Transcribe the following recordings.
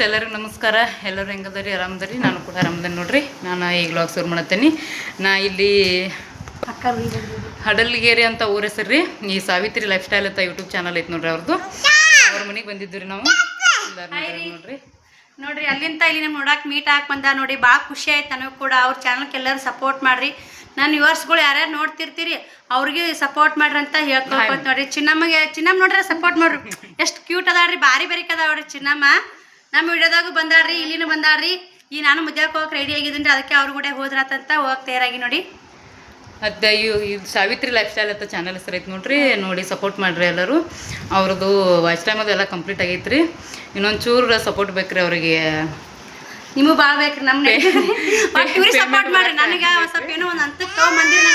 ಎಲ್ಲರಿಗೂ ನಮಸ್ಕಾರ. ಎಲ್ಲರೂ ಹೆಂಗದರಿ? ಆರಾಮದರಿ? ನಾನು ಕೂಡ ಆರಾಮದನಿ ನೋಡ್ರಿ. ನಾನು ಈಗ ವ್ಲಾಗ್ ಶುರು ಮಾಡತ್ತೀನಿ. ನಾ ಇಲ್ಲಿ ಹಡಲ್ಗೇರಿ ಅಂತ ಊರ ಹೆಸರು ರೀ. ಈ ಸಾವಿತ್ರಿ ಲೈಫ್ ಸ್ಟೈಲ್ ಅಂತ ಯೂಟ್ಯೂಬ್ ಚಾನಲ್ ಐತೆ ನೋಡ್ರಿ ಅವ್ರದ್ದು. ಅವ್ರ ಮನೆಗೆ ಬಂದಿದ್ವಿ ನಾವು ನೋಡ್ರಿ. ಅಲ್ಲಿಂದ ಇಲ್ಲಿ ನಮ್ಗೆ ನೋಡಕ್ಕೆ ಮೀಟ್ ಹಾಕಿ ಬಂದ ನೋಡಿ. ಭಾಳ ಖುಷಿ ಆಯ್ತು ನನಗೆ ಕೂಡ. ಅವ್ರ ಚಾನಲ್ಗೆ ಎಲ್ಲರೂ ಸಪೋರ್ಟ್ ಮಾಡಿರಿ. ನನ್ನ ವ್ಯೂವರ್ಸ್ಗಳು ಯಾರ್ಯಾರು ನೋಡ್ತಿರ್ತೀರಿ ಅವ್ರಿಗೆ ಸಪೋರ್ಟ್ ಮಾಡ್ರಿ ಅಂತ ಹೇಳ್ಕೊಳ್ಬೋದು ನೋಡ್ರಿ. ಚಿನ್ನಮ್ಮ ನೋಡ್ರಿ ಸಪೋರ್ಟ್ ಮಾಡ್ರಿ. ಎಷ್ಟು ಕ್ಯೂಟ್ ಅದಾಳ್ರಿ, ಭಾರಿ ಬೆರಿಕೆ ಅದಾವ್ರಿ ಚಿನ್ನಮ್ಮ. ನಮ್ಮ ವಿಡಿಯೋದಾಗೂ ಬಂದಾಡ್ರಿ, ಇಲ್ಲಿನೂ ಬಂದಾಡ್ರಿ. ಈ ನಾನು ಮುದ್ಯಾಕೆ ಹೋಗಕ್ಕೆ ರೆಡಿ ಆಗಿದ್ದೀನಿ ರೀ. ಅದಕ್ಕೆ ಅವ್ರ ಕೂಡ ಹೋದ್ರಾತಂತ ಹೋಗಕ್ಕೆ ತಯಾರಾಗಿ ನೋಡಿ. ಮತ್ತು ಇದು ಸಾವಿತ್ರಿ ಲೈಫ್ ಸ್ಟೈಲ್ ಅಂತ ಚಾನಲ್ ಹೆಸರು ಐತೆ ನೋಡ್ರಿ. ನೋಡಿ ಸಪೋರ್ಟ್ ಮಾಡಿರಿ ಎಲ್ಲರೂ. ಅವ್ರದ್ದು ವಾಚ್ ಟೈಮ್ ಅದೆಲ್ಲ ಕಂಪ್ಲೀಟ್ ಆಗೈತೆ ರೀ. ಇನ್ನೊಂದು ಚೂರು ಸಪೋರ್ಟ್ ಬೇಕು ರೀ ಅವರಿಗೆ. ನಿಮಗೂ ಭಾಳ ಬೇಕ್ರಿ ನಮ್ಗೆ. ಇವ್ರಿಗೆ ಸಪೋರ್ಟ್ ಮಾಡ್ರಿ. ನನಗೆ ಸ್ವಲ್ಪ ಏನೋ ಒಂದು ಹಂತಕ್ಕೆ ತೊಗೊಂಬಂದಿರಿ.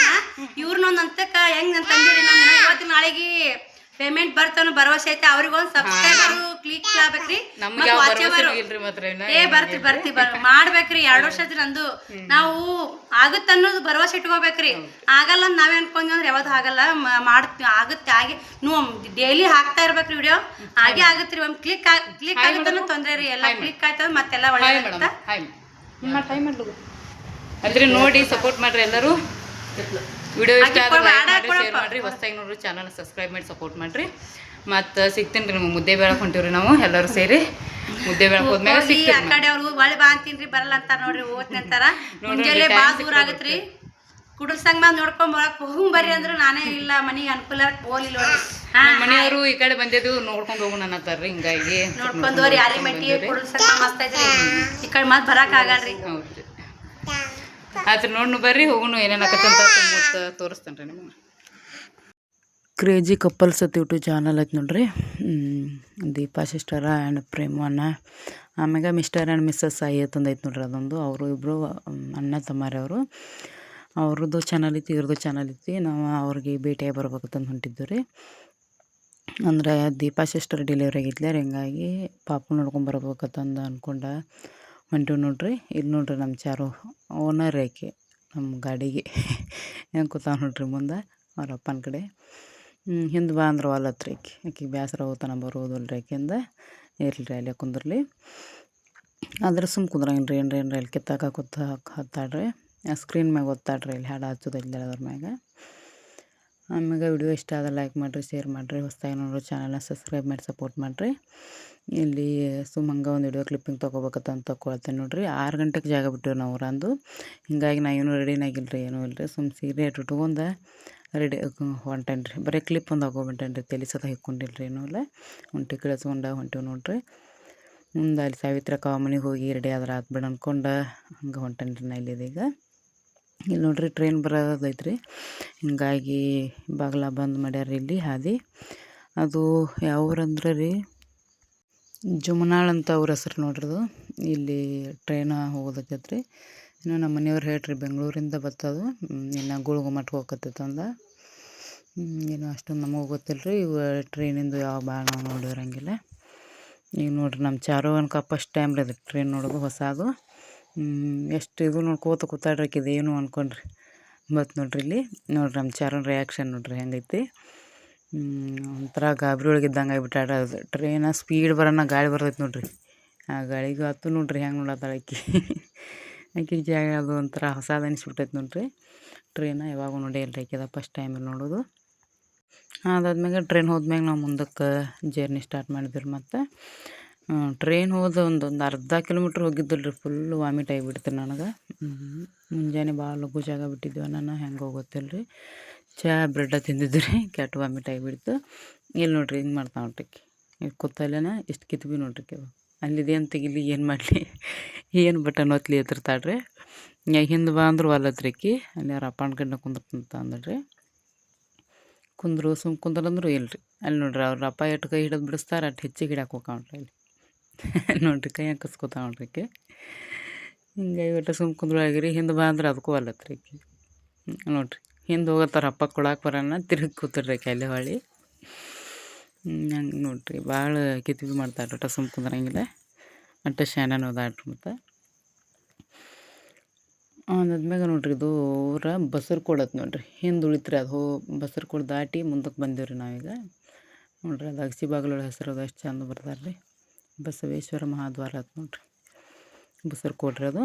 ಇವ್ರನ್ನೊಂದು ಹಂತಕ್ಕೆ ಹೆಂಗೆ ತಂದಿರಿ. ನಾನು ಇವತ್ತಿನ ನಾಳೆಗೆ ಪೇಮೆಂಟ್ ಬರ್ತಾನು ಭರವಸೆ ಐತೆ. ಅವ್ರಿಗೊಂದು ಸಬ್ಸ್ಕ್ರೈಬರು ಕ್ಲಿಕ್ ಆಗ್ಬೇಕ್ರಿ. ಬರ್ತಿ ಮಾಡ್ಬೇಕ್ರಿ. 2 ವರ್ಷ ಐತ್ರಿ ನಂದು. ನಾವು ಆಗುತ್ತೆ ಅನ್ನೋದು ಭರವಸೆ ಇಟ್ಕೋಬೇಕ್ರಿ. ಆಗಲ್ಲ ಅಂತ ನಾವೇ ಅನ್ಕೊಂಡ್ವಿ ಅಂದ್ರೆ ಯಾವ್ದು ಆಗಲ್ಲ. ಮಾಡ್ತೀವಿ, ಆಗುತ್ತೆ. ಹಾಗೆ ನೀವು ಡೈಲಿ ಹಾಕ್ತಾ ಇರ್ಬೇಕ್ರಿ ವಿಡಿಯೋ. ಹಾಗೆ ಆಗುತ್ತೆ ರೀ. ಒಂದು ಕ್ಲಿಕ್ ಆಗುತ್ತನ್ನೋ ತೊಂದರೆ ರೀ. ಎಲ್ಲ ಕ್ಲಿಕ್ ಆಯ್ತದ ಮತ್ತೆಲ್ಲ ಒಳ್ಳೆ ಅಂದ್ರೆ ನೋಡಿ ಸಪೋರ್ಟ್ ಮಾಡ್ರಿ ಎಲ್ಲರೂ. ವಿಡಿಯೋ ಇಷ್ಟ ಆದ್ರೆ ಲೈಕ್ ಮಾಡಿ, ಶೇರ್ ಮಾಡಿರಿ. ಹೊಸದಾಗಿ ನೋಡ್ರಿ ಚಾನಲ್ ಸಬ್ಸ್ಕ್ರೈಬ್ ಮಾಡಿ ಸಪೋರ್ಟ್ ಮಾಡಿರಿ. ಮತ್ತು ಸಿಗ್ತೀನಿ ರೀ ನಿಮ್ಗೆ. ಮುದ್ದೆ ಬೇಳಕ್ಕೆ ಹೊಂಟಿವ್ರಿ ನಾವು ಎಲ್ಲರೂ ಸೇರಿ. ಮುದ್ದೆ ಬೇಳಕ್ಕೆ ಹೋದ್ಮೇಲೆ ಸಿಗ್ತೀವಿ. ಆ ಕಡೆ ಅವ್ರು ಒಳ್ಳೆ ಬಾ ಅಂತೀನ್ರಿ, ಬರಲ್ಲ ಅಂತಾರ ನೋಡ್ರಿ. ಓದ್ತೀನಿ ಅಂತಾರ. ಮುಂಜಾನೆ ಭಾಳ ದೂರ ಆಗತ್ರಿ. ಕುಡಲ್ ಸಂಘ ನೋಡ್ಕೊಂಡ್ ಬರಕ್ ಬರ್ರಿ ಅಂದ್ರು ನಾನೇ ಇಲ್ಲ, ಮನೆಗೆ ಅನುಕೂಲ ಹೋಗ್ಲಿಲ್ಲ. ಮನೆಯವರು ಈ ಕಡೆ ಬಂದಿದ್ದು ನೋಡ್ಕೊಂಡು ಹೋಗೋಣ ಅನ್ನತ್ತಾರ್ರಿ. ಹಿಂಗಾಗಿ ನೋಡ್ಕೊಂಡು ಹೋರಿ. ಆಲಿಮಟ್ಟಿ ಕುಡಲ್ ಸಂಘ ಮಸ್ತ್ ಐತ್ರಿ. ಈ ಕಡೆ ಮತ್ತೆ ಬರಕ್ ಆಗಲ್ರಿ. ಹೌದ್ರಿ. ಆಯ್ತು ನೋಡ್ನು ಬರ್ರಿ, ಹೋಗುನು ಏನೇನಾಕತ್ತಂತ ತೋರಿಸ್ತೇನೆ ರೀ ನಿಮಗೆ. ಕ್ರೇಜಿ ಕಪಲ್ಸ್ ಅಂತ ಯೂಟ್ಯೂಬ್ ಚಾನಲ್ ಐತೆ ನೋಡ್ರಿ. ದೀಪಾ ಸಿಸ್ಟರ ಆ್ಯಂಡ್ ಪ್ರೇಮಣ್ಣ, ಆಮ್ಯಾಗ ಮಿಸ್ಟರ್ ಆ್ಯಂಡ್ ಮಿಸ್ಸಸ್ ಸಾಯಿ ಅಂತಂದು ಐತೆ ನೋಡ್ರಿ. ಅದೊಂದು ಅವರು ಇಬ್ಬರು ಅಣ್ಣ ತಮ್ಮಾರಿ ಅವರು. ಅವ್ರದ್ದು ಚಾನಲ್ ಐತಿ, ಇವ್ರದ್ದು ಚಾನಲ್ ಐತಿ. ನಾವು ಅವ್ರಿಗೆ ಭೇಟಿಯಾಗಿ ಬರ್ಬೇಕಂತಂದು ಹೊಂಟಿದ್ದು ರೀ. ಅಂದ್ರೆ ದೀಪಾ ಸಿಸ್ಟರ್ ಡೆಲಿವರಿ ಆಗಿತ್ಲ ರೀ. ಹಿಂಗಾಗಿ ಪಾಪು ನೋಡ್ಕೊಂಡು ಬರ್ಬೇಕಂತಂದು ಅಂದ್ಕೊಂಡು ಹೊಂಟಿವಿ ನೋಡ್ರಿ. ಇಲ್ಲಿ ನೋಡ್ರಿ ನಮ್ಮ ಚಾರು ಓನರ್ ಆಕೆ ನಮ್ಮ ಗಾಡಿಗೆ ಹೆಂಗೆ ಕೂತಾವ ನೋಡ್ರಿ ಮುಂದೆ ಅವ್ರ ಅಪ್ಪನ ಕಡೆ. ಹಿಂದೆ ಬಾ ಅಂದ್ರೆ ಹೊಲತ್ರಿ ಆಕೆಗೆ ಬೇಸರ ಹೋಗ್ತಾನೆ ಬರೋದಲ್ರಿ. ಆಕೆಯಿಂದ ಇರಲಿ ಅಲ್ಲೇ ಕುಂದ್ರಲಿ. ಆದ್ರೆ ಸುಮ್ಮ ಕುಂದ್ರಂಗಿಲ್ಲ ರೀ. ಏನ್ರಿ ಅಲ್ಲಿ ಕಿತ್ತಾಕ ಹತ್ತಾಡ್ರಿ. ಸ್ಕ್ರೀನ್ ಮ್ಯಾಗ ಒತ್ತಾಡ್ರಿ. ಇಲ್ಲಿ ಹಾಡು ಹಚ್ಚೋದಿಲ್ಲ ಅದ್ರ ಮ್ಯಾಗ. ಆಮ್ಯಾಗ ವಿಡಿಯೋ ಇಷ್ಟ ಆದ್ರೆ ಲೈಕ್ ಮಾಡಿರಿ, ಶೇರ್ ಮಾಡಿರಿ. ಹೊಸದಾಗಿ ನೋಡ್ರಿ ಚಾನಲ್ನ ಸಬ್ಸ್ಕ್ರೈಬ್ ಮಾಡಿ ಸಪೋರ್ಟ್ ಮಾಡಿರಿ. ಇಲ್ಲಿ ಹಂಗೆ ಒಂದು ವಿಡಿಯೋ ಕ್ಲಿಪ್ಪಿಂಗ್ ತೊಗೋಬೇಕಂತ ತೊಗೊಳ್ತೇನೆ ನೋಡ್ರಿ. 6 ಗಂಟೆಗೆ ಜಾಗ ಬಿಟ್ಟಿವಿ ನಾವು ಊರಂದು. ಹಿಂಗಾಗಿ ನಾ ಏನೂ ರೆಡಿನಾಗಿಲ್ಲ ರೀ, ಏನೂ ಇಲ್ಲ ರೀ. ಸುಮ್ಮ ಸೀರೆ ಇಟ್ಕೊಂಡು ರೆಡಿ ಹೊಂಟೇನಿ ರೀ. ಬರೀ ಕ್ಲಿಪ್ ಒಂದು ಹಾಕೊಂಡ್ಬಿಟ್ಟೇನಿ ರೀ. ತಲೆ ಸತ ಹಿಕ್ಕೊಂಡಿಲ್ಲ ರೀ, ಏನೂ ಇಲ್ಲ. ಹೊಂಟಿ ಕಳಿಸ್ಕೊಂಡು ಹೊಂಟಿವಿ ನೋಡ್ರಿ. ಮುಂದೆ ಅಲ್ಲಿ ಸಾವಿತ್ರಕ್ಕ ಮನೆಗೆ ಹೋಗಿ ರೆಡಿ ಆದ್ರೆ ಆತು ಬಿಡು ಅಂದ್ಕೊಂಡು ಹಂಗೆ ಹೊಂಟೇನಿ ರೀ ನಾ ಇಲ್ಲಿದೀಗ. ಇಲ್ಲಿ ನೋಡ್ರಿ ಟ್ರೈನ್ ಬರೋದೈತ್ರಿ. ಹಿಂಗಾಗಿ ಬಾಗಿಲ ಬಂದ್ ಮಾಡ್ಯಾರ ಇಲ್ಲಿ ಹಾದಿ. ಅದು ಯಾವ ಊರಂದ್ರೆ ರೀ ಜುಮನಾಳ್ ಅಂತ ಅವ್ರ ಹೆಸ್ರು ನೋಡ್ರದು. ಇಲ್ಲಿ ಟ್ರೈನ್ ಹೋಗೋದೈತ್ರಿ. ಇನ್ನು ನಮ್ಮ ಮನೆಯವ್ರು ಹೇಳ್ರಿ ಬೆಂಗಳೂರಿಂದ ಬರ್ತದು. ಇನ್ನು ಗುಳ್ಗುಮಟ್ಗೆ ಹೋಗತ್ತೈತಂದ. ಏನು ಅಷ್ಟೊಂದು ನಮಗೆ ಗೊತ್ತಿಲ್ಲ ರೀ. ಇವು ಟ್ರೈನಿಂದು ಯಾವ ಭಾಳ ನಾವು ನೋಡಿರಂಗಿಲ್ಲ. ಈಗ ನೋಡ್ರಿ ನಮ್ಮ ಚಾರು ಅನ್ಕ ಫಸ್ಟ್ ಟೈಮ್ ರೀ ಅದು ಟ್ರೈನ್ ನೋಡೋದು ಹೊಸದು. ಎಷ್ಟು ಇದು ನೋಡ್ಕೋತ ಕೂತಾಡ್ರಿಕಿದು ಏನು ಅಂದ್ಕೊಂಡ್ರಿ. ಬತ್ ನೋಡ್ರಿ ಇಲ್ಲಿ ನೋಡ್ರಿ ನಮ್ಮ ಚಾರನ ರಿಯಾಕ್ಷನ್ ನೋಡ್ರಿ ಹೆಂಗೈತಿ. ಒಂಥರ ಗಾಬರಿ ಒಳಗೆ ಇದ್ದಂಗೆ ಆಗಿಬಿಟ್ಟಾಡ್ರಿ. ಅದು ಟ್ರೈನ ಸ್ಪೀಡ್ ಬರೋಣ ಗಾಳಿ ಬರ್ತೈತೆ ನೋಡ್ರಿ. ಆ ಗಾಳಿಗೂ ಹತ್ತು ನೋಡ್ರಿ ಹೆಂಗೆ ನೋಡತ್ತಾಳ ಆಕೆ ಜಾಗ. ಅದು ಒಂಥರ ಹೊಸದು ಅನಿಸ್ಬಿಟ್ಟೈತೆ ನೋಡ್ರಿ. ಟ್ರೈನ ಯಾವಾಗೂ ನೋಡಿ ಎಲ್ರಿ ಆಕೆದ ಫಸ್ಟ್ ಟೈಮ್ ನೋಡೋದು. ಅದಾದ್ಮ್ಯಾಗ ಟ್ರೈನ್ ಹೋದ್ಮ್ಯಾಗ ನಾವು ಮುಂದಕ್ಕೆ ಜರ್ನಿ ಸ್ಟಾರ್ಟ್ ಮಾಡಿದ್ವಿ. ಮತ್ತು ಟ್ರೈನ್ ಹೋದ ಒಂದು ಅರ್ಧ ಕಿಲೋಮೀಟ್ರ್ ಹೋಗಿದ್ದಿಲ್ಲ ರೀ. ಫುಲ್ ವಾಮಿಟ್ ಆಗಿಬಿಡ್ತೀರಿ ನನಗೆ. ಮುಂಜಾನೆ ಭಾಳ ಲಘು ಜಾಗ ಬಿಟ್ಟಿದ್ವಿ ನಾನು. ಹೆಂಗೆ ಹೋಗುತ್ತಿಲ್ಲ ರೀ. ಚಹಾ ಬ್ರೆಡ್ಡ ತಿಂದಿದ್ದು ರೀ. ಕೆಟ್ಟ ವಾಮಿಟ್ ಆಗಿಬಿಡ್ತು. ಇಲ್ಲಿ ನೋಡ್ರಿ ಹಿಂಗೆ ಮಾಡ್ತಾ ನೋಡ್ರಿ. ಇಲ್ಲಿ ಕೂತಲ್ಲೇನ ಇಷ್ಟು ಕಿತ್ಬಿ ನೋಡ್ರಿ ಅಲ್ಲಿದೆ ಅಂತ ತೆಗಿಲಿ ಏನು ಮಾಡಲಿ, ಏನು ಬಟನ್ ಒತ್ತಲಿ ಎತ್ತಿರ್ತಾಳ್ರಿ. ಹಿಂದೆ ಬಾ ಅಂದ್ರು ಹೊಲತ್ರಿ ಆಕಿ. ಅಲ್ಲಿ ಅವ್ರ ಅಪ್ಪನ ಕಡೆ ಕುಂದ್ರಂತ ಅಂದ್ರಿ. ಕುಂದ್ರು ಸುಮ್ಮ ಕುಂದ್ರಂದ್ರು ಇಲ್ರಿ. ಅಲ್ಲಿ ನೋಡ್ರಿ ಅವ್ರ ಅಪ್ಪ ಎಷ್ಟು ಕೈ ಹಿಡಿದು ಬಿಡಿಸ್ತಾರೆ ಅಷ್ಟು ಹೆಚ್ಚಿಗೆ ಹಿಡ್ಯಾಕೆ ಹೋಗ್ತಾವ್ರಿ ಅಲ್ಲಿ. ನೋಡ್ರಿ ಕೈ ಹಾಕಿಸ್ಕೊತಾವ ನೋಡ್ರಿ ಆಕೆ. ಹಿಂಗಾಗಿ ಒಟ್ಟು ಸುಮ್ಮ ಕುಂದ್ರೊಳಗಿರಿ. ಹಿಂದೆ ಬಾ ಅಂದ್ರೆ ಅದಕ್ಕೂ ಅಲ್ಲತ್ರಿ ಆಕಿ. ನೋಡ್ರಿ ಹಿಂದೆ ಹೋಗತ್ತಾರ ಅಪ್ಪ ಕೊಡಾಕೆ ಬರೋಣ ತಿರುಗಿ ಕೂತಿರ್ರಿ ಆಕೆ ಅಲ್ಲೇ ಹೊಳ್ಳಿ. ಹಂಗೆ ನೋಡ್ರಿ ಭಾಳ ಕಿತ್ಬಿ ಮಾಡ್ತಾಳ್ರಿ. ಒಟ್ಟು ಸುಮ್ಮ ಕುಂದ್ರಂಗಿಲ್ಲ. ಅಷ್ಟು ಶಾನ್ಯಾನ ಓದಾಡ್ರಿ. ಮತ್ತು ಅದಾದ್ಮ್ಯಾಗ ನೋಡ್ರಿ ಇದು ಊರ ಬಸರ್ಕೋಡ್ ನೋಡ್ರಿ. ಹಿಂದೆ ಉಳಿತ್ರಿ ಅದು ಬಸರ್ಕೋಡ್ ದಾಟಿ ಮುಂದಕ್ಕೆ ಬಂದೀವಿ ರೀ ನಾವೀಗ. ನೋಡ್ರಿ ಅದು ಅಗಸಿ ಬಾಗಿಲೊಳಗೆ ಹೆಸರು ಅದು ಎಷ್ಟು ಚಂದ ಬರ್ತಾರೆ ರೀ. ಬಸವೇಶ್ವರ ಮಹಾದ್ವಾರ ಆಯ್ತು ನೋಡ್ರಿ, ಬಸರ್ ಕೊಡ್ರಿ ಅದು.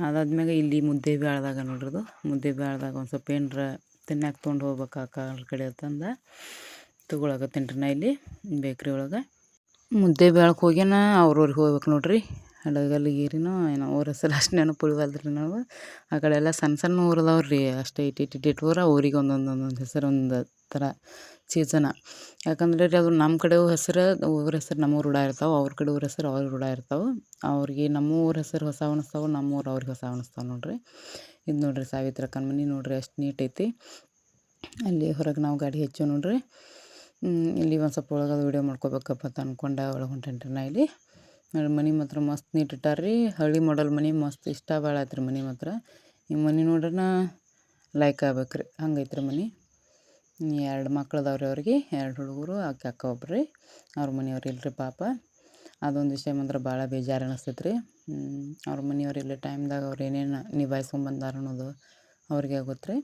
ಅದಾದ್ಮ್ಯಾಗ ಇಲ್ಲಿ ಮುದ್ದೆ ಬ್ಯಾಳ್ದಾಗ ನೋಡ್ರಿ ಅದು, ಮುದ್ದೆ ಬ್ಯಾಳ್ದಾಗ ಒಂದು ಸ್ವಲ್ಪ ಏನರ ತಿನ್ನಕ್ಕೆ ತೊಗೊಂಡು ಹೋಗ್ಬೇಕು ಆ ಕಡೆ ಅಂತಂದು ತೊಗೊಳಕತ್ತೀನಿ ರೀ ನಾ ಇಲ್ಲಿ ಬೇಕ್ರಿ ಒಳಗೆ. ಮುದ್ದೆ ಬ್ಯಾಳಕ್ಕೆ ಹೋಗ್ಯಾನ ಅವ್ರವ್ರಿಗೆ ಹೋಗ್ಬೇಕು ನೋಡ್ರಿ, ಹಡಗಲಿಗಿರಿನೋ ಏನೋ ಊರ ಹೆಸರು ಅಷ್ಟು ನೆನಪುಳಿವಲ್ರಿ ನಾವು. ಆ ಕಡೆ ಎಲ್ಲ ಸಣ್ಣ ಸಣ್ಣ ಊರು ಅದಾವ್ರಿ ರೀ, ಅಷ್ಟೇ ಇಟ್ಟಿಟ್ಟು ಊರ ಊರಿಗೆ ಒಂದೊಂದು ಹೆಸರು ಒಂದು ಥರ ಸೀಸನ. ಯಾಕಂದ್ರೆ ರೀ ಅದು ನಮ್ಮ ಕಡೆ ಹೆಸರು ಊರ ಹೆಸರು ನಮ್ಮ ಊರು ರೂಢ ಇರ್ತಾವೆ, ಅವ್ರ ಕಡೆ ಊರ ಹೆಸರು ಅವ್ರ ರೂಢ ಇರ್ತಾವೆ. ಅವ್ರಿಗೆ ನಮ್ಮ ಊರ ಹೆಸರು ಹೊಸ ಅನಿಸ್ತಾವೆ, ನಮ್ಮ ಊರು ಅವ್ರಿಗೆ ಹೊಸ ಅನಿಸ್ತಾವೆ ನೋಡ್ರಿ. ಇದು ನೋಡ್ರಿ ಸಾವಿತ್ರಕ್ಕನ ಮನೆ ನೋಡ್ರಿ ಎಷ್ಟು ನೀಟ್ ಐತಿ. ಅಲ್ಲಿ ಹೊರಗೆ ನಾವು ಗಾಡಿ ಹೆಚ್ಚು ನೋಡ್ರಿ. ಇಲ್ಲಿ ಒಂದು ಸ್ವಲ್ಪ ಒಳಗೆ ವೀಡಿಯೋ ಮಾಡ್ಕೋಬೇಕಪ್ಪ ಅಂತ ಅಂದ್ಕೊಂಡೆ ಒಳಗೆ ಹೊಂಟೇನ್ರಿ ನಾ ಇಲ್ಲಿ. ನೋಡಿ ಮನೆ ಮಾತ್ರ ಮಸ್ತ್ ನೀಟ್ ಇಟ್ಟಾರ್ರಿ, ಹಳ್ಳಿ ಮಾಡಲ್ ಮನೆ ಮಸ್ತ್ ಇಷ್ಟ ಭಾಳ ಆಯ್ತು ರೀ ಮನೆ ಮಾತ್ರ. ಈ ಮನೆ ನೋಡ್ರನ ಲೈಕ್ ಆಗ್ಬೇಕು ರೀ, ಹಂಗೈತ್ರಿ ಮನೆ. 2 ಮಕ್ಳು ಅದಾವ್ರಿ ಅವ್ರಿಗೆ, 2 ಹುಡುಗರು ಅಕ್ಕ ಒಬ್ರು ರೀ. ಅವ್ರ ಮನೆಯವ್ರು ಇಲ್ಲರಿ ಪಾಪ. ಅದೊಂದು ವಿಷಯ ಮಾತ್ರ ಭಾಳ ಬೇಜಾರು ಅನಿಸ್ತೈತೆ ರೀ. ಅವ್ರ ಮನೆಯವ್ರು ಇಲ್ಲ ಟೈಮ್ದಾಗ ಅವ್ರು ಏನೇನು ನಿಭಾಯಿಸ್ಕೊಂಬಂದಾರ ಅನ್ನೋದು ಅವ್ರಿಗೆ ಆಗುತ್ತೆ ರೀ.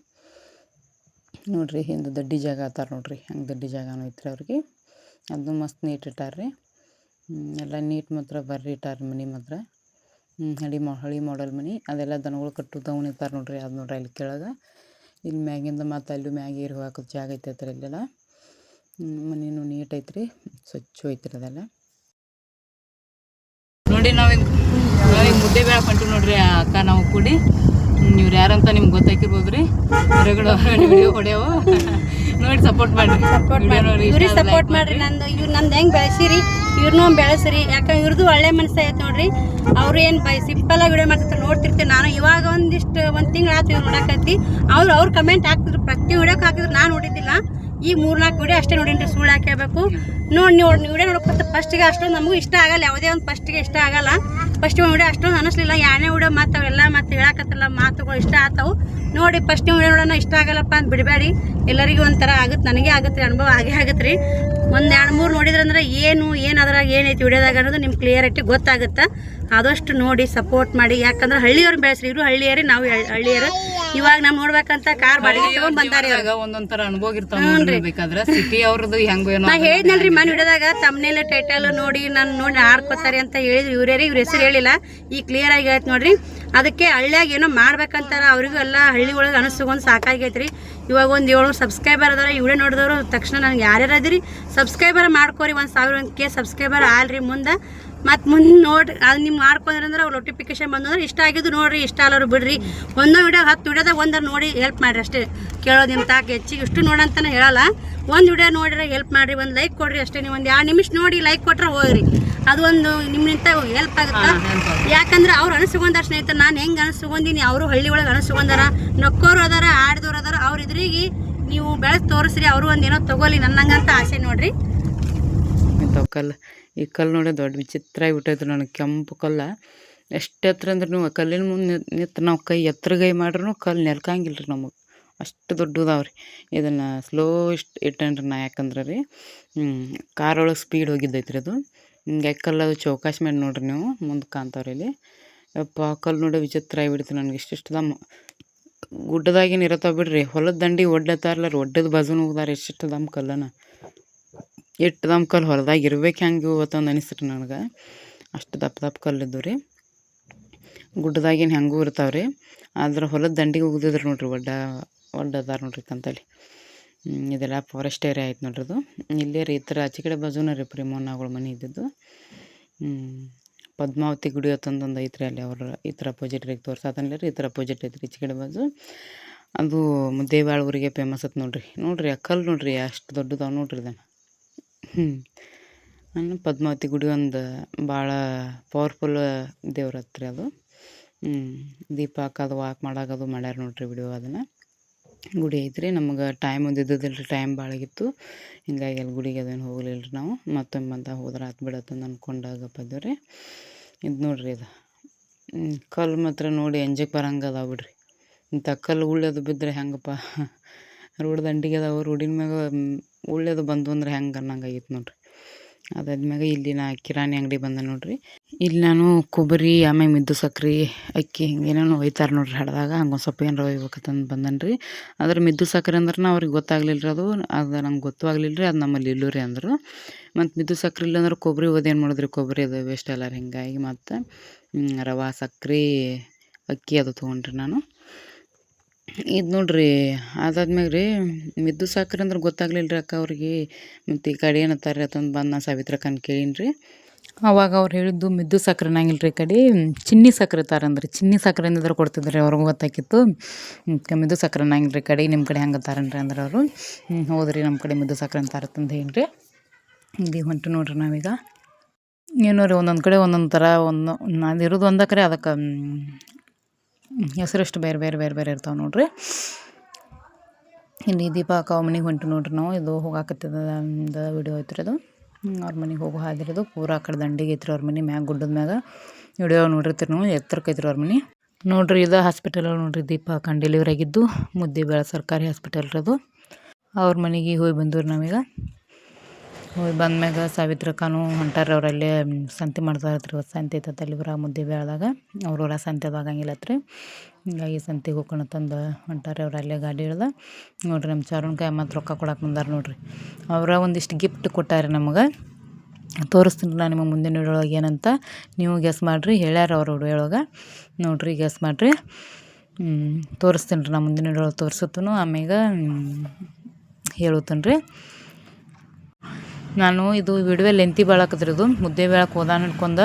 ನೋಡಿರಿ ಹಿಂದೆ ದಡ್ಡಿ ಜಾಗ ಆತಾರ ನೋಡ್ರಿ, ಹಂಗೆ ದಡ್ಡಿ ಜಾಗನೂ ಐತ್ರಿ ಅವ್ರಿಗೆ. ಅದು ಮಸ್ತ್ ನೀಟ್ ಇಟ್ಟಾರ್ರಿ, ಎಲ್ಲ ನೀಟ್ ಮಾತ್ರ ಬರ್ರಿ ಇಟ್ಟಾರ ಮನೆ ಮಾತ್ರ. ಹಳಿ ಮಾಡಲ್ ಮನೆ, ಅದೆಲ್ಲ ದನಗಳು ಕಟ್ಟು ದವನ್ ಇರ್ತಾರೆ ನೋಡ್ರಿ, ಅದು ನೋಡ್ರಿ ಅಲ್ಲಿ ಕೆಳಗೆ. ಇಲ್ಲಿ ಮ್ಯಾಗಿಂದ ಮತ್ತು ಅಲ್ಲಿ ಮ್ಯಾಗ ಏರಿ ಹೋಗೋಕೆ ಜಾಗ ಐತೈತ್ರಿ ಇಲ್ಲೆಲ್ಲ. ಮನೇನು ನೀಟ್ ಐತ್ರಿ, ಸ್ವಚ್ಛ ಐತ್ರಿ ಅದೆಲ್ಲ. ನೋಡಿ ನಾವೀಗ ಮುದ್ದೆ ಬೇಳೆ ಹೊಂಟಿವಿ ನೋಡ್ರಿ ಅಕ್ಕ ನಾವು ಕೂಡಿ. ಇವ್ರು ಯಾರಂತ ನಿಮ್ಗೆ ಗೊತ್ತಾಕಿರ್ಬೋದು ರೀ, ಹೊರಗಡೆ ವಿಡಿಯೋ ಹೊಡೆಯವು ನೋಡಿ ಸಪೋರ್ಟ್ ಮಾಡಿರಿ, ಇವ್ರಿಗೆ ಸಪೋರ್ಟ್ ಮಾಡಿರಿ. ನಂದು ಹೆಂಗೆ ಬೆಳೆಸಿರಿ ಇವ್ರನ್ನೂ ಬೆಳೆಸಿರಿ, ಯಾಕಂದ್ರೆ ಇವ್ರದ್ದು ಒಳ್ಳೆ ಮನಸ್ಸು ಐತೆ ನೋಡ್ರಿ. ಅವ್ರು ಏನು ಸಿಂಪಲಾಗಿ ವಿಡಿಯೋ ಮಾಡ್ತಿರ್ತಾರೆ ನೋಡ್ತಿರ್ತೀವಿ. ನಾನು ಇವಾಗ ಒಂದು ತಿಂಗಳು ಆಯ್ತು ಇವ್ರು ನೋಡಕತ್ತಿ. ಅವ್ರು ಕಮೆಂಟ್ ಹಾಕ್ತಿದ್ರು, ಪ್ರತಿ ವಿಡಿಯೋಕ್ಕೆ ಹಾಕಿದ್ರು, ನಾನು ನೋಡಿದ್ದಿಲ್ಲ. ಈ 3-4 ವಿಡಿಯೋ ಅಷ್ಟೇ ನೋಡಿನ್ರಿ, ಸುಳ್ಳು ಹಾಕಬೇಕು. ನೀವು ವಿಡಿಯೋ ನೋಡ್ಕೊತ ಫಸ್ಟಿಗೆ ಅಷ್ಟೊಂದು ನಮಗೂ ಇಷ್ಟ ಆಗಲ್ಲ, ಯಾವುದೇ ಒಂದು ಫಸ್ಟಿಗೆ ಇಷ್ಟ ಆಗಲ್ಲ. ಫಸ್ಟ್ ಒಂದು ವಿಡಿಯೋ ಅಷ್ಟೊಂದು ಅನ್ನಿಸ್ಲಿಲ್ಲ, ಯಾನೇ ವಿಡಿಯೋ ಮಾತಾವೆಲ್ಲ ಮತ್ತು ಹೇಳಕತ್ತಲ್ಲ ಮಾತುಗಳು ಇಷ್ಟ ಆಗ್ತಾವೆ ನೋಡಿ. ಫಸ್ಟ್ ವಿಡಿಯೋ ನೋಡೋಣ ಇಷ್ಟ ಆಗಲ್ಲಪ್ಪ ಅಂತ ಬಿಡಬೇಡಿ, ಎಲ್ಲರಿಗೂ ಒಂಥರ ಆಗುತ್ತೆ, ನನಗೆ ಆಗುತ್ತೆ ರೀ, ಅನುಭವ ಆಗುತ್ತೆ ರೀ. 1-2-3 ನೋಡಿದ್ರಂದ್ರೆ ಏನು ಅದ್ರಾಗ ಏನೈತಿ ವಿಡಿಯೋದಾಗ ಅನ್ನೋದು ನಿಮ್ಗೆ ಕ್ಲಿಯರಿಟಿ ಗೊತ್ತಾಗುತ್ತೆ. ಆದಷ್ಟು ನೋಡಿ ಸಪೋರ್ಟ್ ಮಾಡಿ, ಯಾಕಂದ್ರೆ ಹಳ್ಳಿಯವ್ರನ್ನ ಬೆಳೆಸ್ರಿ. ಇವರು ಹಳ್ಳಿಯರೇ, ನಾವು ಹಳ್ಳಿಯರು. ಇವಾಗ ನಾವು ನೋಡ್ಬೇಕಂತ ಕಾರ್ ಬಾಡಿಗೆ ತಗೊಂಡ್ ಬಂದಾರೆ, ಒಂದೊಂಥರ ಅನುಭವ ಇರ್ತಾವೆ. ಸಿಟಿ ಅವ್ರದ್ದು ಹೆಂಗೋ ಏನೋ ನಾ ಹೇಳಿದ್ನಲ್ರಿ ಮನೆ ವಿಡಿಯೋದಾಗ ತಮ್ಮನೇಲ ಟೈಟಲ್ ನೋಡಿ ಆಡ್ಕೋತಾರೆ ಅಂತ ಹೇಳಿದ್ರು. ಇವ್ರ ಹೆಸರು ಹೇಳಿಲ್ಲ, ಈಗ ಕ್ಲಿಯರ್ ಆಗಿ ಆಯ್ತು ನೋಡ್ರಿ. ಅದಕ್ಕೆ ಹಳ್ಳಿಯಾಗ ಏನೋ ಮಾಡ್ಬೇಕಂತಾರ, ಅವ್ರಿಗೂ ಎಲ್ಲ ಹಳ್ಳಿ ಒಳಗೆ ಅನಿಸ್ಕೊಂಡು ಸಾಕಾಗೈತ್ರಿ. ಇವಾಗ ಒಂದು 700 ಸಬ್ಸ್ಕ್ರೈಬರ್ ಅದಾರ. ಈ ವಿಡಿಯೋ ನೋಡಿದವರು ತಕ್ಷಣ ನನಗೆ ಯಾರ್ಯಾರು ಅದಿರಿ ಸಬ್ಸ್ಕ್ರೈಬರ್ ಮಾಡ್ಕೋರಿ, 1000 ಸಬ್ಸ್ಕ್ರೈಬರ್ ಆಲ್ರಿ ಮುಂದೆ. ಮತ್ತು ಮುಂದೆ ನೋಡ್ರಿ, ಅದು ನೀವು ಮಾಡ್ಕೊಂಡ್ರೆ ಅವ್ರು ನೋಟಿಫಿಕೇಶನ್ ಬಂದಂದ್ರೆ ಇಷ್ಟ ಆಗಿದ್ದು ನೋಡಿರಿ, ಇಷ್ಟ ಅಲ್ಲರು ಬಿಡ್ರಿ. ಒಂದೊಂದು ವಿಡಿಯೋ 10 ವಿಡಿಯೋದಾಗ ಒಂದರ ನೋಡಿ ಹೆಲ್ಪ್ ಮಾಡಿರಿ ಅಷ್ಟೇ. ಕೇಳೋದು ನಿಮ್ಮ ತಾಕೆ ಹೆಚ್ಚಿಗೆ ಇಷ್ಟು ನೋಡಂತಾನೆ ಹೇಳಲ್ಲ. ಒಂದು ವಿಡಿಯೋ ನೋಡಿದ್ರೆ ಹೆಲ್ಪ್ ಮಾಡಿರಿ, ಒಂದು ಲೈಕ್ ಕೊಡ್ರಿ ಅಷ್ಟೇ. ನೀವು ಒಂದು 2 ನಿಮಿಷ ನೋಡಿ ಲೈಕ್ ಕೊಟ್ರೆ ಹೋಗ್ರಿ, ಅದು ಒಂದು ನಿಮ್ಮಿಂದ ಹೆಲ್ಪ್ ಆಗುತ್ತೆ. ಯಾಕಂದ್ರೆ ಅವ್ರು ಅನಿಸ್ಕೊಂಡಾರ ಸ್ನೇಹಿತರೆ, ನಾನು ಹೆಂಗೆ ಅನಿಸ್ಕೊಂಡೀನಿ, ಅವರು ಹಳ್ಳಿ ಒಳಗೆ ಅನಿಸ್ಕೊಂಡಾರ, ನಕ್ಕೋರು ಅದಾರ, ಆಡಿದವ್ರು ಅದಾರ. ಅವ್ರ ಇದ್ರಿಗೆ ನೀವು ಬೆಳೆದು ತೋರಿಸ್ರಿ, ಅವರು ಒಂದು ಏನೋ ತೊಗೊಲಿ ನನ್ನಂಗಂತ ಆಸೆ ನೋಡ್ರಿ. ಕಲ್ಲು, ಈ ಕಲ್ಲು ನೋಡಿ ದೊಡ್ಡ ವಿಚಿತ್ರ ಆಗಿಬಿಟ್ಟೈತೆ ನನಗೆ. ಕೆಂಪು ಕಲ್ಲ ಎಷ್ಟು ಎತ್ತರ ಅಂದ್ರೆ ನೀವು ಕಲ್ಲಿನ ಮುಂದೆ ನಿಂತು ನಾವು ಕೈ ಎತ್ತರಗೈ ಮಾಡ್ರೂ ಕಲ್ಲು ನೆಲ್ಕಂಗಿಲ್ಲ ರೀ ನಮಗೆ, ಅಷ್ಟು ದೊಡ್ಡದಾವ್ರಿ. ಇದನ್ನು ಸ್ಲೋ ಇಟ್ಟೇನ್ರಿ ನಾ, ಯಾಕಂದ್ರೆ ರೀ ಕಾರೊಳಗೆ ಸ್ಪೀಡ್ ಹೋಗಿದ್ದೈತ್ರಿ ಅದು. ಹಿಂಗೆ ಕಲ್ಲದು ಚೌಕಾಶಿ ಮಾಡಿ ನೋಡ್ರಿ ನೀವು, ಮುಂದೆ ಕಾಣ್ತಾವ್ರಿ ಇಲ್ಲಿ. ಯಪ್ಪ ಕಲ್ಲು ನೋಡಿ ವಿಚಿತ್ರ ಆಗಿಬಿಡ್ತು ನನಗೆ. ಇಷ್ಟಿಷ್ಟು ದಮ್ಮ ಗುಡ್ಡದಾಗೇನು ಇರತ್ತಾವ ಬಿಡ್ರಿ, ಹೊಲದ ದಂಡಿ ಒಡ್ಡತ್ತಾರಲ್ಲ ರೀ, ಒಡ್ಡದ ಬಾಜುನು ಹೋಗ್ದಾರ ಎಷ್ಟಿಷ್ಟು ದಮ್ಮ ಕಲ್ಲನ. ಎಷ್ಟು ದಮ್ಮ ಕಲ್ಲು ಹೊಲದಾಗ ಇರ್ಬೇಕು ಹೆಂಗೆ ಇವತ್ತೊಂದು ಅನಿಸ್ರಿ ನನಗೆ. ಅಷ್ಟು ದಪ್ಪ ಕಲ್ಲಿದ್ದು ರೀ, ಗುಡ್ಡದಾಗೇನು ಹೆಂಗೂ ಇರ್ತಾವ್ರಿ. ಆದ್ರೆ ಹೊಲದ ದಂಡಿಗೆ ಹೋಗಿದ್ರು ನೋಡ್ರಿ, ಒಡ್ಡದಾರ ನೋಡ್ರಿ ಕಂತಲ್ಲಿ. ಇದೆಲ್ಲ ಫಾರೆಸ್ಟ್ ಏರಿಯಾ ಆಯ್ತು ನೋಡ್ರಿ ಅದು. ಇಲ್ಲೇ ರೀ ಈ ಥರ ಆಚೆ ಕಡೆ ಬಾಜುನ ರೀ ಪ್ರೇಮಣ್ಣಗಳ ಮನೆ ಇದ್ದಿದ್ದು. ಪದ್ಮಾವತಿ ಗುಡಿ ಅಂತಂದೊಂದು ಐತ್ರಿ ಅಲ್ಲಿ, ಅವ್ರು ಈ ಥರ ಅಪೋಸಿಟ್ರಿಗೆ ತೋರ್ಸಾತನ್ಲಿ ರೀ, ಈ ಥರ ಅಪೋಸಿಟ್ ಐತ್ರಿ ಈಚೆ ಕಡೆ ಬಾಜು. ಅದು ಮುದ್ದೇಬೇಳ ಊರಿಗೆ ಫೇಮಸ್ ಆಯ್ತು ನೋಡ್ರಿ ಆ ಕಲ್ಲು ನೋಡ್ರಿ ಅಷ್ಟು ದೊಡ್ಡದಾವ ನೋಡ್ರಿ ಇದನ್ನು. ನಾನು ಪದ್ಮಾವತಿ ಗುಡಿ ಒಂದು ಭಾಳ ಪವರ್ಫುಲ್ ದೇವ್ರ ಹತ್ರ ಅದು. ದೀಪ ಹಾಕೋದು ವಾಕ್ ಮಾಡೋದು ಮಾಡ್ಯಾರ ನೋಡ್ರಿ ವಿಡಿಯೋ. ಅದನ್ನು ಗುಡಿ ಐತ್ರಿ. ನಮಗೆ ಟೈಮ್ ಒಂದು ಇದ್ದಿದ್ದಿಲ್ಲ ರೀ, ಟೈಮ್ ಭಾಳ ಆಗಿತ್ತು. ಹಿಂಗಾಗಿ ಅಲ್ಲಿ ಗುಡಿಗೆ ಅದೇನು ಹೋಗಲಿಲ್ಲ ರೀ ನಾವು. ಮತ್ತೊಮ್ಮೆ ಬಂದ ಹೋದ್ರೆ ಆತು ಬಿಡತ್ತಂದು ಅಂದ್ಕೊಂಡಾಗ ಬಂದೇವು ರೀ. ಇದು ನೋಡ್ರಿ ಇದು ಕಲ್ಲು ಮಾತ್ರ ನೋಡಿ ಎಂಜಕ್ಕೆ ಬರಂಗೆ ಅದಾವ ಬಿಡ್ರಿ. ಇಂಥ ಕಲ್ಲು ಉಳ್ಳದು ಬಿದ್ದರೆ ಹೆಂಗಪ್ಪ, ರೋಡ್ ದಂಡಿಗೆ ಅದಾವ, ರೋಡಿನ ಮ್ಯಾಗ ಉಳ್ಳದು ಬಂದು ಅಂದ್ರೆ ಹೆಂಗೆ ಅನ್ನಂಗೆ ಆಗೈತೆ ನೋಡ್ರಿ. ಅದಾದ್ಮ್ಯಾಗ ಇಲ್ಲಿ ನಾ ಕಿರಾಣಿ ಅಂಗಡಿ ಬಂದೆ ನೋಡ್ರಿ. ಇಲ್ಲಿ ನಾನು ಕೊಬ್ಬರಿ ಆಮ್ಯಾಗ ಮಿದ್ದು ಸಕ್ರೆ ಅಕ್ಕಿ ಹಿಂಗೇನೇನೋ ಒಯ್ತಾರೆ ನೋಡ್ರಿ ಹಡ್ದಾಗ. ಹಂಗೆ ಸ್ವಲ್ಪ ಏನಾರ ಒಯ್ಬೇಕಂತಂದು ಬಂದನು ರೀ. ಅದ್ರ ಮಿದ್ದು ಸಕ್ರೆ ಅಂದ್ರೆ ಅವ್ರಿಗೆ ಗೊತ್ತಾಗ್ಲಿಲ್ಲ ರೀ. ಅದು ನಂಗೆ ಗೊತ್ತೂ ಆಗ್ಲಿಲ್ಲ ರೀ. ಅದು ನಮ್ಮಲ್ಲಿ ಇಲ್ಲೂ ರೀ ಅಂದರು. ಮತ್ತು ಮಿದ್ದು ಸಕ್ರೆ ಇಲ್ಲಂದ್ರೆ ಕೊಬ್ಬರಿ ಏನು ಮಾಡಿದ್ರಿ, ಕೊಬ್ಬರಿ ಅದು ವೇಸ್ಟ್ ಅಲ್ಲ ರೀ. ಹಿಂಗಾಗಿ ಮತ್ತು ರವೆ ಸಕ್ರೆ ಅಕ್ಕಿ ಅದು ತೊಗೊಂಡ್ರಿ ನಾನು. ಇದು ನೋಡ್ರಿ ಅದಾದ್ಮ್ಯಾಗ ರೀ ಮಿದ್ದು ಸಕ್ರೆ ಅಂದ್ರೆ ಗೊತ್ತಾಗ್ಲಿಲ್ಲ ರೀ ಅಕ್ಕ ಅವ್ರಿಗೆ. ಮತ್ತು ಈ ಕಡೆ ಏನತ್ತಾರೆ ಅಂತಂದು ಬಂದು ನಾನು ಸಾವಿತ್ರಕ್ಕನ ಕೇಳೀನಿ ರೀ. ಅವಾಗ ಅವ್ರು ಹೇಳಿದ್ದು ಮಿದ್ದು ಸಕ್ರೆ ಅನ್ನಂಗಿಲ್ಲ ರೀ ಕಡೆ ಚಿನ್ನಿ ಸಕ್ರೆ ತಾರಂದ್ರಿ. ಚಿನ್ನಿ ಸಕ್ರೆ ಅಂದಿದ್ರೆ ಕೊಡ್ತಿದ್ರಿ, ಅವ್ರಿಗೂ ಗೊತ್ತಾಕಿತ್ತು. ಮಿದ್ದು ಸಕ್ರೆ ಅನ್ನಂಗಿಲ್ಲ ರೀ ಕಡೆ. ನಿಮ್ಮ ಕಡೆ ಹೆಂಗೆ ತಾರನ್ರಿ ಅಂದ್ರೆ ಅವರು. ಹೌದ್ರಿ ನಮ್ಮ ಕಡೆ ಮಿದ್ದು ಸಕ್ರೆ ಅಂತಾರತ್ತಂದು ಹೇಳಿ ರೀ. ಇದು ಹೊಂಟು ನೋಡ್ರಿ ನಾವೀಗ. ಏನೋ ರೀ ಒಂದೊಂದು ಕಡೆ ಒಂದೊಂದು ಥರ ನಾನು ಇರೋದು ಒಂದೇ ಕಡೆ ಅದಕ್ಕೆ ಹೆಸರಷ್ಟು ಬೇರೆ ಬೇರೆ ಬೇರೆ ಬೇರೆ ಇರ್ತಾವೆ ನೋಡ್ರಿ. ಇಲ್ಲಿ ದೀಪ ಅಕ್ಕ ಮನೆಗೆ ಹೊಂಟು ನೋಡ್ರಿ ನಾವು. ಇದು ಹೋಗಾಕತ್ತಿದ ವಿಡಿಯೋ ಐತ್ರಿ ಅದು. ಅವ್ರ ಮನೆಗೆ ಹೋಗೋ ಹಾದಿರೋದು ಪೂರ ಆ ಕಡೆ ದಂಡಿಗೆ ಐತ್ರಿ ಅವ್ರ ಮನೆ ಮ್ಯಾಗ ಗುಡ್ಡದ ಮ್ಯಾಗ. ವಿಡಿಯೋ ನೋಡಿರ್ತೀರಿ ನಾವು, ಎತ್ತರಕ್ಕೆ ಐತ್ರಿ ಅವ್ರ ಮನೆ ನೋಡ್ರಿ. ಇದು ಹಾಸ್ಪಿಟಲ್ ನೋಡ್ರಿ ದೀಪ ಅಕ್ಕನ ಡೆಲಿವರಿ ಆಗಿದ್ದು ಮುದ್ದೇಬಿಹಾಳ ಸರ್ಕಾರಿ ಹಾಸ್ಪಿಟಲ್ ರೀ ಅದು. ಅವ್ರ ಮನೆಗೆ ಹೋಗಿ ಬಂದವ್ರಿ ನಾವೀಗ. ಹೋಗಿ ಬಂದ್ಮ್ಯಾಗ ಸಾವಿತ್ರಕ್ಕನೂ ಹೊಂಟಾರ್ರಿ. ಅವರಲ್ಲೇ ಸಂತೆ ಮಾಡ್ತಾ ಇರ್ತೀರಿ. ಇವತ್ತು ಸಂತೆ ಐತತ್ತ ಅಲ್ಲಿ ಬರ ಮುದ್ದೇಬಿಹಾಳದಾಗ. ಅವ್ರವ್ರ ಸಂತೆದು ಆಗಂಗಿಲ್ಲತ್ರಿ. ಹಿಂಗಾಗಿ ಸಂತೆಗೆ ಹೋಗ್ಕೊಳತ್ತಂದು ಹೊಂಟಾರೆ ಅವ್ರು. ಅಲ್ಲೇ ಗಾಡಿ ಇಳ್ದ ನೋಡ್ರಿ. ನಮ್ಮ ಚಾರುಣ್ಕಾಯಿ ಮತ್ತು ರೊಕ್ಕ ಕೊಡಕ್ಕೆ ಬಂದಾರ ನೋಡ್ರಿ. ಅವರ ಒಂದಿಷ್ಟು ಗಿಫ್ಟ್ ಕೊಟ್ಟಾರೆ ನಮಗೆ. ತೋರಿಸ್ತೀನಿ ನಾನು ನಿಮಗೆ ಮುಂದಿನ ವಿಡಿಯೊಳಗೆ ಏನಂತ. ನೀವು ಗೆಸ್ ಮಾಡಿರಿ. ಹೇಳ್ಯಾರ ಅವ್ರ ವಿಡಿಯೊಳಗೆ ನೋಡ್ರಿ. ಗೆಸ್ ಮಾಡಿರಿ. ತೋರಿಸ್ತೀನಿ ರೀ. ನಾನು ಮುಂದಿನ ವಿಡಿಯೊಳಗೆ ತೋರಿಸುತ್ತೂ ಆಮ್ಯಾಗ ಹೇಳುತ್ತೇನೆ ರೀ. ನಾನು ಇದು ವಿಡಿಯೋ ಲೆಂತಿ ಭಾಳ ಆಕತ್ರಿ. ಇದು ಮುದ್ದೇಬಿಹಾಳಕ್ಕೆ ಹೋದಾನ ಹಿಡ್ಕೊಂಡು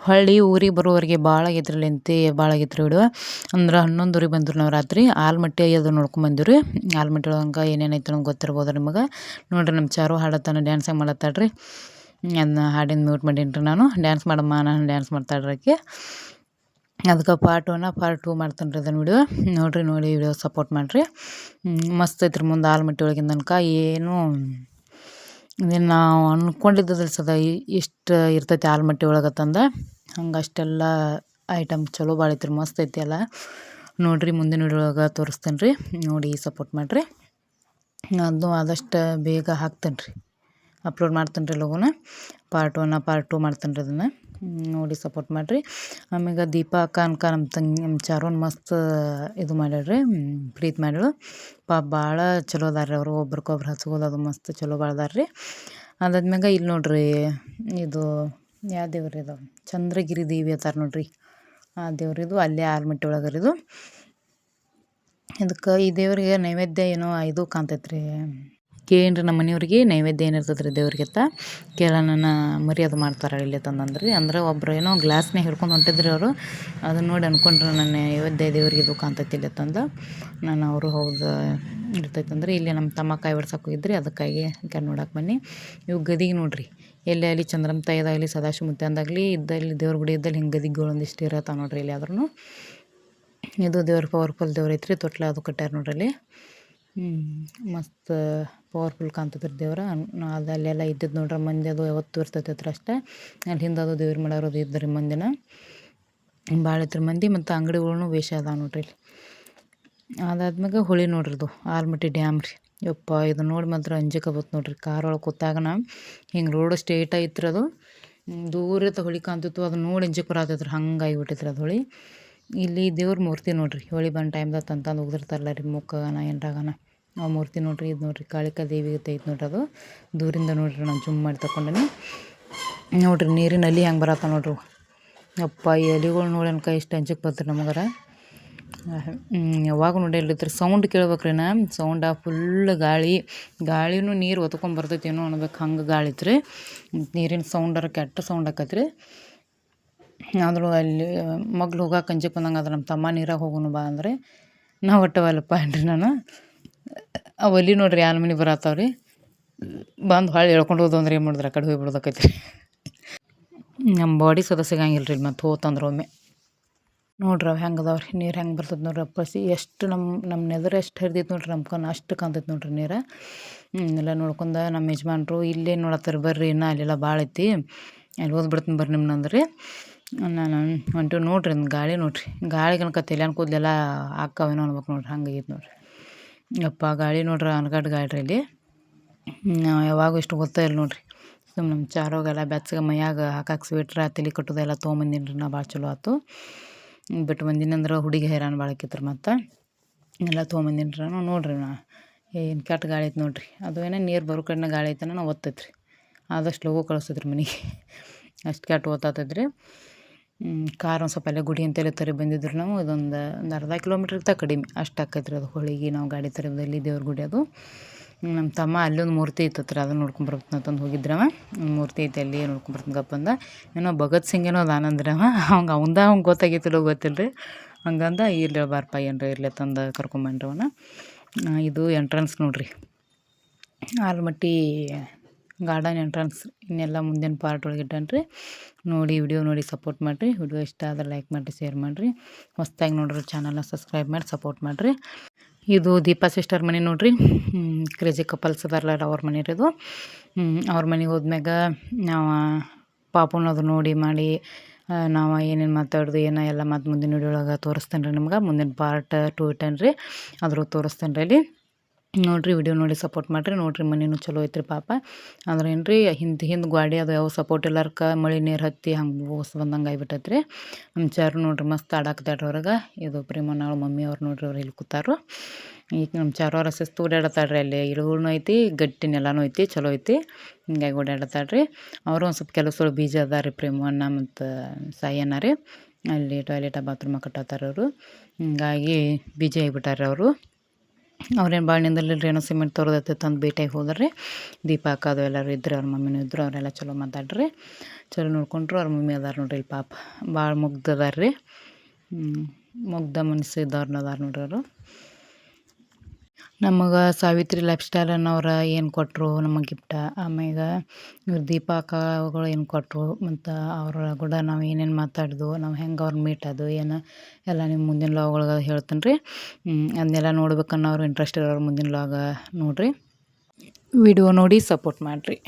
ಹೊಳ್ಳಿ ಊರಿಗೆ ಬರೋವರೆಗೆ ಭಾಳ ಆಗೈತ್ರಿ. ಲೆಂತಿ ಭಾಳ ಆಗೈತ್ರಿ ವಿಡಿಯೋ. ಅಂದ್ರೆ 11:00 ಬಂದ್ರು ನಾವು ರಾತ್ರಿ. ಆಲ್ಮಟ್ಟಿ ಅದು ನೋಡ್ಕೊಂಬಂದಿವ್ರಿ. ಆಲ್ಮಟ್ಟಿ ಒಳಗೆ ಏನೇನು ಐತೆ ಅನ್ನೋದು ಗೊತ್ತಿರ್ಬೋದು ನಿಮಗೆ. ನೋಡಿರಿ ನಮ್ಮ ಚಾರು ಹಾಡತ್ತಾನ, ಡ್ಯಾನ್ಸ್ ಹೆಂಗೆ ಮಾಡತ್ತಾಳ್ರಿ. ಅದನ್ನ ಹಾಡಿನ ಮ್ಯೂಟ್ ಮಾಡೀನಿ ರೀ ನಾನು. ಡ್ಯಾನ್ಸ್ ಮಾಡಮ್ಮ, ನಾನು ಡ್ಯಾನ್ಸ್ ಮಾಡ್ತಾಳ್ರಿ ಆಕೆ. ಅದಕ್ಕೆ ಪಾರ್ಟ್ 1 ಪಾರ್ಟ್ 2 ಮಾಡ್ತಾನೆ ರೀ ಅದನ್ನು ವಿಡಿಯೋ. ನೋಡಿರಿ, ನೋಡಿ ವಿಡಿಯೋ ಸಪೋರ್ಟ್ ಮಾಡಿರಿ. ಮಸ್ತ್ ಐತ್ರಿ. ಮುಂದೆ ಆಲ್ಮಟ್ಟಿ ಒಳಗಿಂದ ತನಕ ಏನು ಇದೇನು ನಾವು ಅಂದ್ಕೊಂಡಿದ್ದದ್ರಿ ಸದಾ ಇಷ್ಟು ಇರ್ತೈತಿ ಆಲ್ಮಟ್ಟಿ ಒಳಗತ್ತಂದು. ಹಂಗೆ ಅಷ್ಟೆಲ್ಲ ಐಟಮ್ ಚಲೋ ಭಾಳ ಐತ್ರಿ. ಮಸ್ತ್ ಐತಿ ಎಲ್ಲ. ನೋಡಿರಿ ಮುಂದಿನ ವಿಡಿಯೋ ಒಳಗೆ ತೋರಿಸ್ತೇನೆ ರೀ. ನೋಡಿ ಸಪೋರ್ಟ್ ಮಾಡಿರಿ. ಅದು ಆದಷ್ಟು ಬೇಗ ಹಾಕ್ತೇನೆ ರೀ, ಅಪ್ಲೋಡ್ ಮಾಡ್ತೇನೆ ರೀ ಲಘುನ. ಪಾರ್ಟ್ 1 ಪಾರ್ಟ್ 2 ಮಾಡ್ತೇನೆ ರೀ ಅದನ್ನು. ನೋಡಿ ಸಪೋರ್ಟ್ ಮಾಡಿರಿ. ಆಮ್ಯಾಗ ದೀಪ ಅಕ್ಕ ಅನ್ಕ ನಮ್ಮ ಚಾರೋನ್ ಮಸ್ತ್ ಇದು ಮಾಡ್ಯಾಳ್ರಿ, ಪ್ರೀತಿ ಮಾಡ್ಯಾಳು. ಪಾಪ ಭಾಳ ಚಲೋ ಅದಾರ ಅವರು. ಒಬ್ರಿಗೊಬ್ರು ಹಚ್ಕೋದು ಅದು ಮಸ್ತ್ ಚಲೋ ಬಾಳ್ದಾರ ರೀ. ಅದಾದ್ಮ್ಯಾಗ ಇಲ್ಲಿ ನೋಡ್ರಿ, ಇದು ಯಾವ ದೇವ್ರು ಇದು ಚಂದ್ರಗಿರಿ ದೇವಿ ಅತ್ತಾರ ನೋಡ್ರಿ. ಆ ದೇವ್ರಿದು ಅಲ್ಲೇ ಆಲ್ಮಟ್ಟಿ ಒಳಗರಿದು. ಇದಕ್ಕೆ ಈ ದೇವ್ರಿಗೆ ನೈವೇದ್ಯ ಏನೋ ಇದು ಕಾಣ್ತೈತ್ರಿ. ಕೇಳ್ರಿ ನಮ್ಮ ಮನೆಯವ್ರಿಗೆ ನೈವೇದ್ಯ ಏನಿರ್ತೈತೆ ರೀ ದೇವ್ರಿಗೆ ಅಂತ. ನನ್ನ ಮರಿ ಅದು ಮಾಡ್ತಾರೆ ಇಲ್ಲಿ ತಂದಂದ್ರಿ. ಅಂದ್ರೆ ಒಬ್ರು ಏನೋ ಗ್ಲಾಸ್ನಾಗ ಹಿಡ್ಕೊಂಡು ಹೊಂಟಿದ್ರಿ ಅವರು. ಅದನ್ನ ನೋಡಿ ಅಂದ್ಕೊಂಡ್ರೆ ನನ್ನ ನೈವೇದ್ಯ ದೇವ್ರಿಗೆ ಇದು ಕಾಣ್ತೈತಿ ಇಲ್ಲಿ ತಂದು. ನಾನು ಅವರು ಹೌದು ಇರ್ತೈತಂದ್ರೆ ಇಲ್ಲಿ ನಮ್ಮ ತಮ್ಮ ಕಾಯಿ ಬಿಡ್ಸಕ್ಕೆ ಹೋಗಿದ್ರಿ. ಅದಕ್ಕಾಗಿ ಕೆಲ ನೋಡಕ್ಕೆ ಬನ್ನಿ. ಇವು ಗದಿಗೆ ನೋಡ್ರಿ. ಎಲ್ಲೇ ಅಲ್ಲಿ ಚಂದ್ರಮ್ಮ ತಾಯಿದಾಗಲಿ ಸದಾಶಿವ ಮುತ್ಯಾಂದಾಗಲಿ ಇದ್ದಲ್ಲಿ ದೇವ್ರ ಗುಡಿ ಇದ್ದಲ್ಲಿ ಹಿಂಗೆ ಗದಿಗಳು ಒಂದಿಷ್ಟು ಇರತ್ತಾವ ನೋಡ್ರಿ ಇಲ್ಲಿ ಆದ್ರೂ. ಇದು ದೇವ್ರ ಪವರ್ಫುಲ್ ದೇವ್ರು ಐತ್ರಿ. ತೊಟ್ಲ ಅದು ಕಟ್ಟ್ಯಾರ ನೋಡ್ರಿ ಅಲ್ಲಿ. ಮಸ್ತ್ ಪವರ್ಫುಲ್ ಕಾಣ್ತೈತ್ರಿ ದೇವ್ರ. ಅದು ಅಲ್ಲೆಲ್ಲ ಇದ್ದಿದ್ದು ನೋಡ್ರಿ ಮಂದಿ. ಅದು ಯಾವತ್ತೂ ಇರ್ತೈತೆ ಹತ್ರ ಅಷ್ಟೇ. ಅಲ್ಲಿ ಹಿಂದೆ ಅದು ದೇವ್ರು ಮಾಡೋದು ಇದ್ರಿ ಮಂದಿನ ಭಾಳ ಐತ್ರಿ ಮಂದಿ. ಮತ್ತು ಅಂಗಡಿಗಳ್ನು ವೇಷ ಅದಾವ ನೋಡ್ರಿ ಇಲ್ಲಿ. ಅದಾದ್ಮ್ಯಾಗ ಹೊಳಿ ನೋಡ್ರಿ, ಇದು ಆಲ್ಮಟ್ಟಿ ಡ್ಯಾಮ್ ರೀ. ಯಪ್ಪ ಇದು ನೋಡಿ ಮಾತ್ರ ಅಂಜಿಕೆ ಬತ್ತು ನೋಡ್ರಿ. ಕಾರ್ ಒಳಗೆ ಕೂತಾಗನ ಹಿಂಗೆ ರೋಡ್ ಸ್ಟ್ರೇಟ್ ಐತ್ರಿ. ಅದು ದೂರದ ಹೊಳಿ ಕಾಣ್ತಿತ್ತು. ಅದು ನೋಡಿ ಅಂಜಿಕೆ ಬರತೈತ್ರಿ. ಹಂಗೆ ಆಗಿಬಿಟ್ಟೈತ್ರಿ ಅದು ಹೊಳಿ. ಇಲ್ಲಿ ದೇವ್ರ ಮೂರ್ತಿ ನೋಡ್ರಿ. ಹೋಳಿ ಬಂದ ಟೈಮ್ದಾಗ ತಂತಂದು ಹೋಗಿರ್ತಾರಲ್ಲ ರೀ ಮುಖಗನ ಏನರಾಗನ ಆ ಮೂರ್ತಿ ನೋಡ್ರಿ. ಇದು ನೋಡ್ರಿ ಕಾಳಿಕಾ ದೇವಿ ಐತೆ ನೋಡ್ರಿ. ಅದು ದೂರಿಂದ ನೋಡ್ರಿ ನಾನು ಜುಮ್ ಮಾಡಿ ತಗೊಂಡಿನಿ ನೋಡ್ರಿ. ನೀರಿನ ಅಲಿ ಹೆಂಗೆ ಬರತ್ತ ನೋಡ್ರಿ. ಅಪ್ಪ ಈ ಅಲಿಗಳು ನೋಡಿ ಅನ್ಕ ಇಷ್ಟು ಅಂಜಿಕೆ ಬರ್ತೀರಿ ನಮಗಾರ. ಯಾವಾಗ ನೋಡಿರ್ಲಿತ್ರಿ ಸೌಂಡ್ ಕೇಳ್ಬೇಕ್ರಿ. ಸೌಂಡ ಫುಲ್ ಗಾಳಿನೂ ನೀರು ಒತ್ಕೊಂಡು ಬರ್ತೈತಿ ಏನೋ ಅನ್ಬೇಕು ಹಂಗೆ ಗಾಳಿ ಐತ್ರಿ. ನೀರಿನ ಸೌಂಡರ ಕೆಟ್ಟ ಸೌಂಡ್ ಆಕತ್ರಿ. ಆದರೂ ಅಲ್ಲಿ ಮಗ್ಳು ಹೋಗಕ್ಕೆ ಅಂಜಿಕೆ ಬಂದಂಗೆ ಅದ. ನಮ್ಮ ತಮ್ಮ ನೀರಾಗ ಹೋಗೋನು ಬಾ ಅಂದರೆ ನಾವು ಒಟ್ಟವಲ್ಲಪ್ಪ ಅನ್ರಿ ನಾನು. ಆ ಒಲಿ ನೋಡ್ರಿ ಯಾರ ಮನೆ ಬರತ್ತಾವ್ರಿ. ಬಂದು ಹೊಳ್ಳಿ ಹೇಳ್ಕೊಂಡು ಹೋದು ಅಂದ್ರೆ ಏನು ಮಾಡಿದ್ರೆ ಆ ಕಡೆ ಹೋಗ್ಬಿಡ್ದಕ್ಕೈತ್ರಿ. ನಮ್ಮ ಬಾಡಿ ಸದ ಸಿಗಂಗಿಲ್ಲ ರೀ ಮತ್ತು ಹೋತಂದ್ರೆ ಒಮ್ಮೆ. ನೋಡ್ರಿ ಅವು ಹೆಂಗೆ ಅದಾವ್ರಿ. ನೀರು ಹೆಂಗೆ ಬರ್ತದೆ ನೋಡ್ರಿ. ಅಪ್ಪಸಿ ಎಷ್ಟು ನಮ್ಮ ನೆದರ್ ಎಷ್ಟು ಹರಿದೈತೆ ನೋಡ್ರಿ. ನಮ್ಮ ಕಣ್ಣು ಅಷ್ಟು ಕಾಣ್ತೈತೆ ನೋಡ್ರಿ ನೀರು. ಎಲ್ಲ ನೋಡ್ಕೊಂಡು ನಮ್ಮ ಯಜಮಾನ್ರು ಇಲ್ಲೇ ನೋಡತ್ತಾರೆ ಬರ್ರಿ ಇನ್ನೂ ಅಲ್ಲೆಲ್ಲ ಭಾಳ ಐತಿ ಅಲ್ಲಿ ಓದ್ಬಿಡ್ತೀನಿ ಬರ್ರಿ ನಿಮ್ಮನ್ನ ಅಂದ್ರಿ. ನಾನು ಹೊಂಟೀವಿ ನೋಡ್ರಿ. ಗಾಳಿ ನೋಡ್ರಿ. ಗಾಳಿ ಕನಕ ತಲೆಯನ್ ಕೂದಲೆಲ್ಲ ಹಾಕಾವೇನೋ ಅನ್ಬೇಕು ನೋಡ್ರಿ. ಹಂಗೆ ಆಗೈತೆ ನೋಡ್ರಿ. ಯಪ್ಪ ಗಾಳಿ ನೋಡ್ರಿ ಅನ್ಗಡ್ ಗಾಳಿ ರೀ ಇಲ್ಲಿ. ನಾವು ಯಾವಾಗೂ ಇಷ್ಟು ಗೊತ್ತೇ ಇಲ್ಲ ನೋಡ್ರಿ. ಸುಮ್ಮನೆ ನಮ್ಮ ಚಾರೋಗೆಲ್ಲ ಬೆಚ್ಚಗೆ ಮೈಯಾಗ ಹಾಕಕ್ಕೆ ಸ್ವೆಟ್ರ ತಲೆ ಕಟ್ಟೋದೆಲ್ಲ ತೊಗೊಂಬಂದಿನಿ ರೀ ನಾ. ಭಾಳ ಚಲೋ ಆಯ್ತು. ಬಿಟ್ಟು ಬಂದಿನಂದ್ರೆ ಹುಡುಗಿ ಹೈರಾಣ ಭಾಳ ಆಕಿತ್ರಿ. ಮತ್ತು ಎಲ್ಲ ತೊಗೊಂಬಂದಿನಿ ರೀ ನಾನು. ನೋಡಿರಿ ನಾ ಏನು ಕೆಟ್ಟ ಗಾಳಿ ಐತೆ ನೋಡಿರಿ. ಅದು ಏನೋ ನೀರು ಬರೋ ಕಡೆನ ಗಾಳಿ ಐತನ ನಾವು ಒತ್ತೈತೆ ರೀ. ಆದಷ್ಟು ಲಘು ಕಳಿಸ್ತೈತೆ ರೀ ಮನೆಗೆ. ಅಷ್ಟು ಕೆಟ್ಟ ಓದ್ತೈತೆ ರೀ. ಕಾರ್ ಒಂದು ಸ್ವಲ್ಪ ಅಲ್ಲೇ ಗುಡಿ ಅಂತೇಳಿ ತರಿ ಬಂದಿದ್ರು ನಾವು. ಒಂದು ಅರ್ಧ ಕಿಲೋಮೀಟ್ರ್ ಕಡಿಮೆ ಅಷ್ಟು ಆಕೈತೆ ರೀ ಅದು. ಹೊಳಿಗೆ ನಾವು ಗಾಡಿ ತರಿಬದಲ್ಲಿ ದೇವ್ರ ಗುಡಿ ಅದು. ನಮ್ಮ ತಮ್ಮ ಅಲ್ಲೊಂದು ಮೂರ್ತಿ ಐತತ್ರಿ, ಅದನ್ನು ನೋಡ್ಕೊಂಬರ್ಬೇಕಂತಂದು ಹೋಗಿದ್ರವ. ಮೂರ್ತಿ ಐತೆ ಅಲ್ಲಿ ನೋಡ್ಕೊಂಬರ್ತೀನಿ ಗಪ್ಪಂದ. ಏನೋ ಭಗತ್ ಸಿಂಗ್ ಏನೋ ಅದಾನಂದ್ರವ. ಅವ್ನು ಗೊತ್ತಾಗೈತಿಲ್ಲೋ ಗೊತ್ತಿಲ್ಲ ರೀ. ಹಂಗಂದ ಇರ್ಲಿ ಬಾರಪ್ಪ ಏನರ ಇರ್ಲಿ ತಂದು ಕರ್ಕೊಂಬಂಡ್ರವನ. ಇದು ಎಂಟ್ರೆನ್ಸ್ ನೋಡಿರಿ, ಆಲ್ಮಟ್ಟಿ ಗಾರ್ಡನ್ ಎಂಟ್ರೆನ್ಸ್. ಇನ್ನೆಲ್ಲ ಮುಂದಿನ ಪಾರ್ಟ್ ಒಳಗೆ ಇಟ್ಟನ್ರಿ. ನೋಡಿ ವಿಡಿಯೋ ನೋಡಿ ಸಪೋರ್ಟ್ ಮಾಡಿರಿ. ವಿಡಿಯೋ ಇಷ್ಟ ಆದ್ರೆ ಲೈಕ್ ಮಾಡಿರಿ, ಶೇರ್ ಮಾಡಿರಿ. ಹೊಸ್ದಾಗಿ ನೋಡ್ರಿ ಚಾನಲ್ನ ಸಬ್ಸ್ಕ್ರೈಬ್ ಮಾಡಿ ಸಪೋರ್ಟ್ ಮಾಡಿರಿ. ಇದು ದೀಪಾ ಸಿಸ್ಟರ್ ಮನೆ ನೋಡಿರಿ. ಕ್ರೇಜಿ ಕಪಲ್ಸ್ ಅದಾರಲ್ಲ ಅವ್ರ ಮನೆ ರೀ ಇದು. ಅವ್ರ ಮನೆಗೆ ಹೋದ್ಮ್ಯಾಗ ನಾವು ಪಾಪುನದು ನೋಡಿ ಮಾಡಿ ನಾವು ಏನೇನು ಮಾತಾಡೋದು ಏನೋ ಎಲ್ಲ ಮತ್ತು ಮುಂದಿನ ವಿಡಿಯೋ ಒಳಗೆ ತೋರಿಸ್ತೇನೆ ರೀ ನಿಮ್ಗೆ. ಮುಂದಿನ ಪಾರ್ಟ್ 2 ಇಟ್ಟೇನೆ ರೀ, ಅದ್ರ ತೋರಿಸ್ತೇನೆ ರೀ ಅಲ್ಲಿ. ನೋಡಿರಿ ವಿಡಿಯೋ ನೋಡಿ ಸಪೋರ್ಟ್ ಮಾಡಿರಿ. ನೋಡಿರಿ ಮನೆಯೂ ಚಲೋ ಐತ್ರಿ ಪಾಪ. ಅಂದ್ರೆ ಏನು ರೀ ಹಿಂದೆ ಗಾಡಿ ಅದು ಯಾವ ಸಪೋರ್ಟ್ ಇಲ್ಲಾರ್ಕ ಮಳೆ ನೀರು ಹತ್ತಿ ಹಂಗೆ ಬೋಸ್ ಬಂದಂಗೆ ಆಗಿಬಿಟ್ಟೈತೆ ರೀ. ನಮ್ಮ ಚಾರು ನೋಡಿರಿ ಮಸ್ತ್ ಆಡಾಕ್ತಾಡ್ರಿ ಹೊರಗೆ. ಇದು ಪ್ರೇಮನಾಳು ಮಮ್ಮಿ ಅವ್ರು ನೋಡಿರಿ ಅವ್ರು ಇಲ್ಲಿ ಕೂತಾರು. ಈಗ ನಮ್ಮ ಚಾರು ಅವ್ರ ಶಿಸ್ತು ಓಡಾಡತ್ತಾಡ್ರಿ. ಅಲ್ಲಿ ಇಳುವೂ ಐತಿ, ಗಟ್ಟಿನೆಲ್ಲನೂ ಐತಿ, ಚಲೋ ಐತಿ. ಹಿಂಗಾಗಿ ಓಡಾಡತ್ತಾಡ್ರಿ. ಅವರು ಒಂದು ಸ್ವಲ್ಪ ಕೆಲಸಗಳು ಬೀಜ ಅದ ರೀ, ಪ್ರೇಮಣ್ಣ ಮತ್ತು ಸಾಯಣ್ಣ ರೀ. ಅಲ್ಲಿ ಟಾಯ್ಲೆಟ ಬಾತ್ರೂಮ ಕಟ್ಟತ್ತಾರ ಅವರು. ಹಿಂಗಾಗಿ ಬೀಜ ಆಗಿಬಿಟ್ಟಾರೆ ಅವರು. ಅವ್ರೇನು ಭಾಳ ನಿಂದಲಿಲ್ಲ ರೀ, ಏನೋ ಸಿಮೆಂಟ್ ತರೋದೈತೆ ತಂದು ಭೇಟಿಯಾಗಿ ಹೋದ್ರಿ. ದೀಪ ಹಾಕೋದು ಎಲ್ಲರೂ ಇದ್ರು, ಅವ್ರ ಮಮ್ಮಿನೂ ಇದ್ದರು. ಅವರೆಲ್ಲ ಚಲೋ ಮಾತಾಡ್ರಿ, ಚಲೋ ನೋಡ್ಕೊಂಡ್ರು. ಅವ್ರ ಮಮ್ಮಿ ಅದಾರ ನೋಡ್ರಿ ಇಲ್ಲಿ ಪಾಪ. ಭಾಳ ಮುಗ್ಧ ಅದಾರ ರೀ. ಮುಗ್ಧ ಮನಸ್ಸು ಇದ್ದವ್ರನ್ನ ಅದಾರ ನೋಡ್ರಿ ಅವರು. ನಮಗೆ ಸಾವಿತ್ರಿ ಲೈಫ್ ಸ್ಟೈಲ್ ಅನ್ನೋರು ಏನು ಕೊಟ್ಟರು ನಮಗೆ ಗಿಫ್ಟ. ಆಮ್ಯಾಗ ಇವ್ರು ದೀಪಗಳು ಏನು ಕೊಟ್ಟರು, ಮತ್ತು ಅವ್ರ ಕೂಡ ನಾವು ಏನೇನು ಮಾತಾಡಿದ್ವು, ನಾವು ಹೆಂಗೆ ಅವ್ರನ್ನ ಮೀಟ್ ಅದು ಏನು ಎಲ್ಲ ನಿಮ್ಮ ಮುಂದಿನ ಲಾಗ್ಗಳಿಗೆ ಹೇಳ್ತೀನಿ ರೀ. ಅದನ್ನೆಲ್ಲ ನೋಡ್ಬೇಕನ್ನೋರು ಇಂಟ್ರೆಸ್ಟ್ ಇರೋರು ಮುಂದಿನ ಲಾಗ ನೋಡಿರಿ. ವಿಡಿಯೋ ನೋಡಿ ಸಪೋರ್ಟ್ ಮಾಡಿರಿ.